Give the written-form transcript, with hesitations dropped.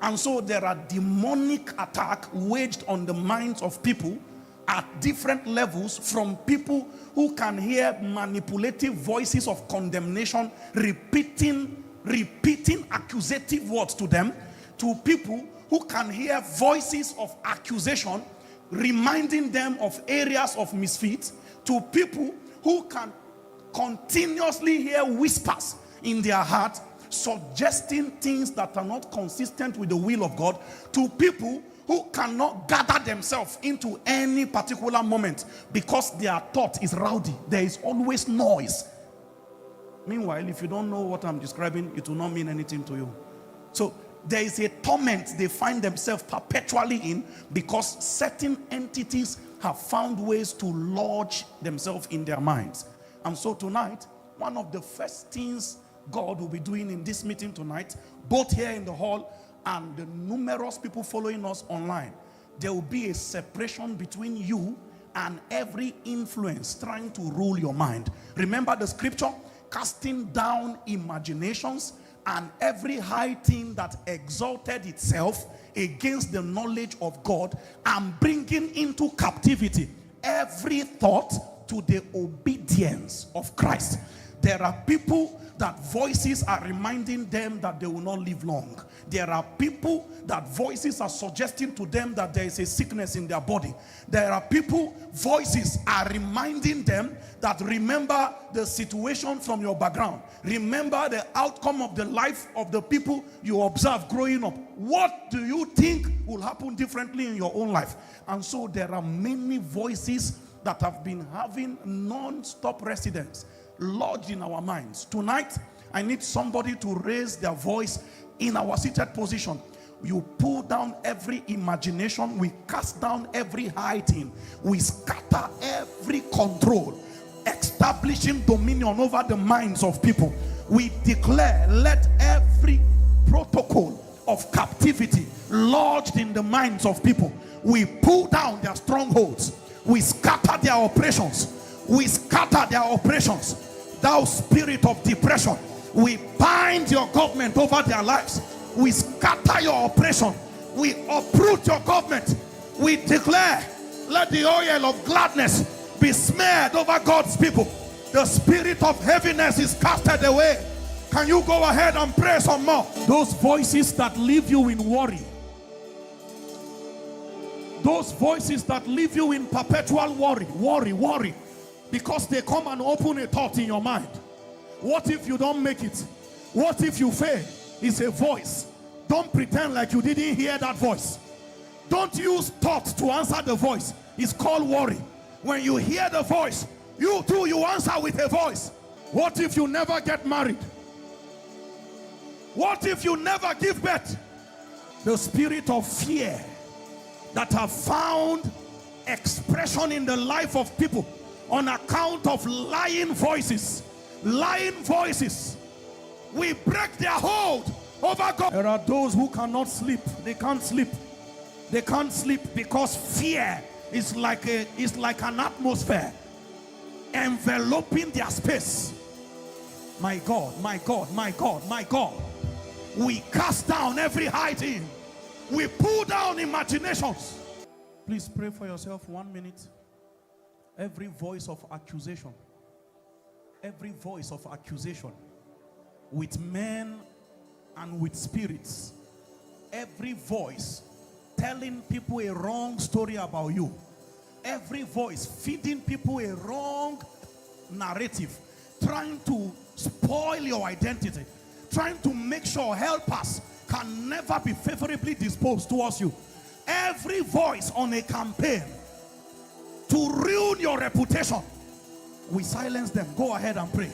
And so there are demonic attacks waged on the minds of people at different levels, from people who can hear manipulative voices of condemnation repeating accusative words to them, to people who can hear voices of accusation reminding them of areas of misfit, to people who can continuously hear whispers in their heart suggesting things that are not consistent with the will of God, to people who cannot gather themselves into any particular moment because their thought is rowdy. There is always noise. Meanwhile, if you don't know what I'm describing, it will not mean anything to you. So there is a torment they find themselves perpetually in because certain entities have found ways to lodge themselves in their minds. And so tonight, one of the first things God will be doing in this meeting tonight, both here in the hall and the numerous people following us online, there will be a separation between you and every influence trying to rule your mind. Remember the scripture, casting down imaginations and every high thing that exalted itself against the knowledge of God, and bringing into captivity every thought to the obedience of Christ. There are people that voices are reminding them that they will not live long. There are people that voices are suggesting to them that there is a sickness in their body. There are people, voices are reminding them that remember the situation from your background. Remember the outcome of the life of the people you observe growing up. What do you think will happen differently in your own life? And so there are many voices that have been having non-stop residence lodged in our minds. Tonight, I need somebody to raise their voice in our seated position. You pull down every imagination, we cast down every high thing, we scatter every control, establishing dominion over the minds of people. We declare, let every protocol of captivity lodged in the minds of people, we pull down their strongholds, we scatter their operations. We scatter their operations. Thou spirit of depression, we bind your government over their lives. We scatter your operation. We uproot your government. We declare, let the oil of gladness be smeared over God's people. The spirit of heaviness is casted away. Can you go ahead and pray some more? Those voices that leave you in worry, those voices that leave you in perpetual worry, because they come and open a thought in your mind. What if you don't make it? What if you fail? It's a voice. Don't pretend like you didn't hear that voice. Don't use thought to answer the voice. It's called worry. When you hear the voice, you too, you answer with a voice. What if you never get married? What if you never give birth? The spirit of fear that have found expression in the life of people on account of lying voices. We break their hold over God. There are those who cannot sleep. They can't sleep because fear is like an atmosphere enveloping their space. My God, my God, my God, my God. We cast down every high thing. We pull down imaginations. Please pray for yourself 1 minute. Every voice of accusation, with men and with spirits, every voice telling people a wrong story about you, every voice feeding people a wrong narrative, trying to spoil your identity, trying to make sure helpers can never be favorably disposed towards you. Every voice on a campaign to ruin your reputation, we silence them. Go ahead and pray.